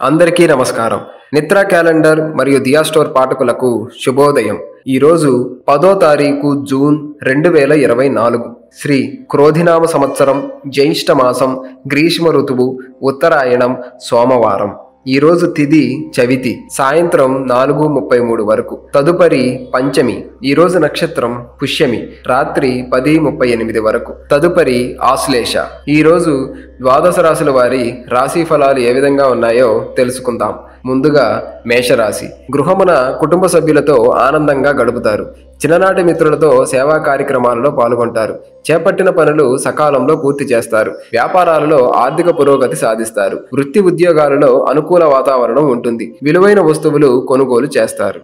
అందరికీ నమస్కారం. నిత్రా క్యాలెండర్ మరియు దియా స్టోర్ పాఠకులకు శుభోదయం. ఈరోజు 10వ తారీఖు జూన్ 2024 శ్రీ క్రోధినామ సంవత్సరం, జ్యేష్ఠ మాసం, గ్రీష్మ ఋతువు, ఉత్తరాయణం, సోమవారం. ఈరోజు తిథి చవితి, సాయంత్రం 4:33 వరకు. తదుపరి పంచమి. ఈరోజు నక్షత్రం పుష్యమి, రాత్రి 10:38 వరకు. తదుపరి ఆశ్లేష. ఈరోజు ద్వాదశ రాశుల వారి రాశి ఫలాలు ఏ విధంగా ఉన్నాయో తెలుసుకుందాం. ముందుగా మేషరాశి. గృహమున కుటుంబ సభ్యులతో ఆనందంగా గడుపుతారు. చిన్ననాటి మిత్రులతో సేవా కార్యక్రమాలలో పాల్గొంటారు. చేపట్టిన పనులు సకాలంలో పూర్తి చేస్తారు. వ్యాపారాలలో ఆర్థిక పురోగతి సాధిస్తారు. వృత్తి ఉద్యోగాలలో అనుకూల వాతావరణం ఉంటుంది. విలువైన వస్తువులు కొనుగోలు చేస్తారు.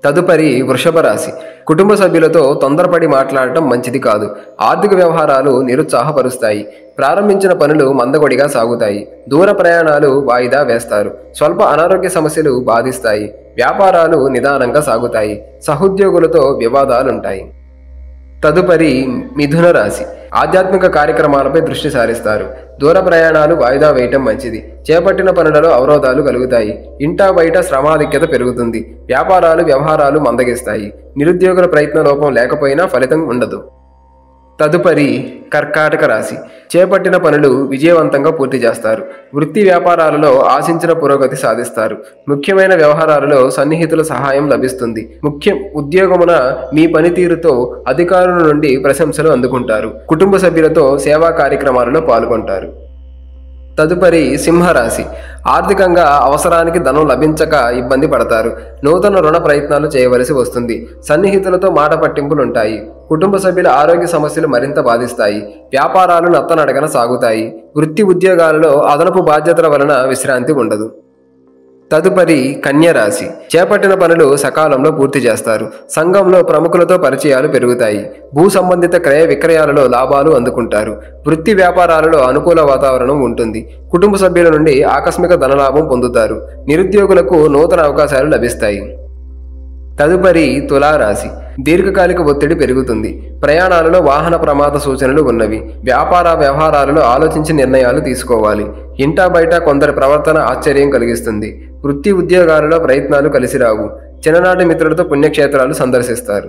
తదుపరి వృషభ రాశి. కుటుంబ సభ్యులతో తొందరపడి మాట్లాడటం మంచిది కాదు. ఆర్థిక వ్యవహారాలు నిరుత్సాహపరుస్తాయి. ప్రారంభించిన పనులు మందకొడిగా సాగుతాయి. దూర ప్రయాణాలు వాయిదా వేస్తారు. స్వల్ప అనారోగ్య సమస్యలు బాధిస్తాయి. వ్యాపారాలు నిదానంగా సాగుతాయి. సహోద్యోగులతో వివాదాలుంటాయి. తదుపరి మిథున రాశి. ఆధ్యాత్మిక కార్యక్రమాలపై దృష్టి సారిస్తారు. దూర ప్రయాణాలు వాయిదా వేయటం మంచిది. చేపట్టిన పనులలో అవరోధాలు కలుగుతాయి. ఇంటా బయట శ్రమాధిక్యత పెరుగుతుంది. వ్యాపారాలు వ్యవహారాలు మందగిస్తాయి. నిరుద్యోగుల ప్రయత్న లోపం లేకపోయినా ఫలితం ఉండదు. తదుపరి కర్కాటక రాశి. చేపట్టిన పనులు విజయవంతంగా పూర్తి చేస్తారు. వృత్తి వ్యాపారాలలో ఆశించిన పురోగతి సాధిస్తారు. ముఖ్యమైన వ్యవహారాలలో సన్నిహితుల సహాయం లభిస్తుంది. ఉద్యోగమున మీ పనితీరుతో అధికారుల నుండి ప్రశంసలు అందుకుంటారు. కుటుంబ సభ్యులతో సేవా కార్యక్రమాలలో పాల్గొంటారు. తదుపరి సింహరాశి. ఆర్థికంగా అవసరానికి ధనం లభించక ఇబ్బంది పడతారు. నూతన రుణ ప్రయత్నాలు చేయవలసి వస్తుంది. సన్నిహితులతో మాట పట్టింపులుంటాయి. కుటుంబ సభ్యుల ఆరోగ్య సమస్యలు మరింత బాధిస్తాయి. వ్యాపారాలు నత్తనడకన సాగుతాయి. వృత్తి ఉద్యోగాలలో అదనపు బాధ్యతల వలన విశ్రాంతి ఉండదు. తదుపరి కన్యరాశి. చేపట్టిన పనులు సకాలంలో పూర్తి చేస్తారు. సంఘంలో ప్రముఖులతో పరిచయాలు పెరుగుతాయి. భూ సంబంధిత క్రయ విక్రయాలలో లాభాలు అందుకుంటారు. వృత్తి వ్యాపారాలలో అనుకూల వాతావరణం ఉంటుంది. కుటుంబ సభ్యుల నుండి ఆకస్మిక ధనలాభం పొందుతారు. నిరుద్యోగులకు నూతన అవకాశాలు లభిస్తాయి. తదుపరి తులారాశి. దీర్ఘకాలిక ఒత్తిడి పెరుగుతుంది. ప్రయాణాలలో వాహన ప్రమాద సూచనలు ఉన్నవి. వ్యాపార వ్యవహారాలలో ఆలోచించి నిర్ణయాలు తీసుకోవాలి. ఇంటా బయట కొందరి ప్రవర్తన ఆశ్చర్యం కలిగిస్తుంది. వృత్తి ఉద్యోగాలలో ప్రయత్నాలు కలిసిరావు. చిన్ననాటి మిత్రులతో పుణ్యక్షేత్రాలు సందర్శిస్తారు.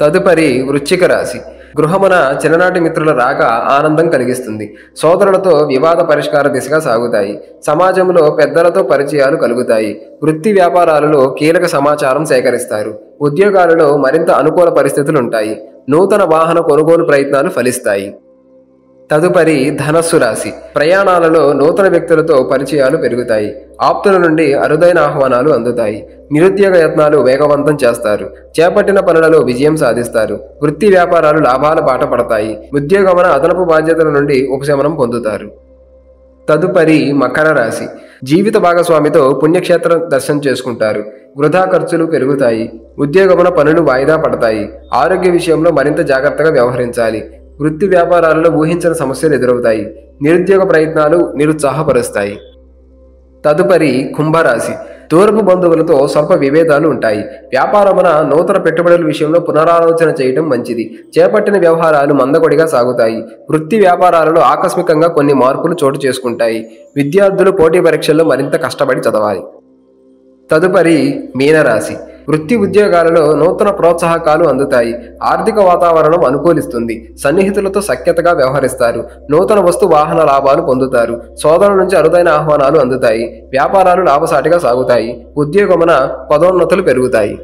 తదుపరి వృశ్చిక రాశి. గృహమున చిన్ననాటి మిత్రుల రాక ఆనందం కలిగిస్తుంది. సోదరులతో వివాద పరిష్కార దిశగా సాగుతాయి. సమాజంలో పెద్దలతో పరిచయాలు కలుగుతాయి. వృత్తి వ్యాపారాలలో కీలక సమాచారం సేకరిస్తారు. ఉద్యోగాలలో మరింత అనుకూల పరిస్థితులుంటాయి. నూతన వాహన కొనుగోలు ప్రయత్నాలు ఫలిస్తాయి. తదుపరి ధనస్సు రాశి. ప్రయాణాలలో నూతన వ్యక్తులతో పరిచయాలు పెరుగుతాయి. ఆప్తుల నుండి అరుదైన ఆహ్వానాలు అందుతాయి. నిరుద్యోగ యత్నాలు వేగవంతం చేస్తారు. చేపట్టిన పనులలో విజయం సాధిస్తారు. వృత్తి వ్యాపారాలు లాభాల బాట పడతాయి. ఉద్యోగమున అదనపు బాధ్యతల నుండి ఉపశమనం పొందుతారు. తదుపరి మకర రాశి. జీవిత భాగస్వామితో పుణ్యక్షేత్రం దర్శనం చేసుకుంటారు. వృధా ఖర్చులు పెరుగుతాయి. ఉద్యోగమున పనులు వాయిదా పడతాయి. ఆరోగ్య విషయంలో మరింత జాగ్రత్తగా వ్యవహరించాలి. వృత్తి వ్యాపారాలలో ఊహించిన సమస్యలు ఎదురవుతాయి. నిరుద్యోగ ప్రయత్నాలు నిరుత్సాహపరుస్తాయి. తదుపరి కుంభరాశి. దూరపు బంధువులతో స్వల్ప విభేదాలు ఉంటాయి. వ్యాపారమున నూతన పెట్టుబడుల విషయంలో పునరాలోచన చేయడం మంచిది. చేపట్టిన వ్యవహారాలు మందకొడిగా సాగుతాయి. వృత్తి వ్యాపారాలలో ఆకస్మికంగా కొన్ని మార్పులు చోటు చేసుకుంటాయి. విద్యార్థులు పోటీ పరీక్షల్లో మరింత కష్టపడి చదవాలి. తదుపరి మీనరాశి. వృత్తి ఉద్యోగాలలో నూతన ప్రోత్సాహకాలు అందుతాయి. ఆర్థిక వాతావరణం అనుకూలిస్తుంది. సన్నిహితులతో సఖ్యతగా వ్యవహరిస్తారు. నూతన వస్తు వాహన లాభాలు పొందుతారు. సోదరుల నుంచి అరుదైన ఆహ్వానాలు అందుతాయి. వ్యాపారాలు లాభసాటిగా సాగుతాయి. ఉద్యోగమున పదోన్నతులు పెరుగుతాయి.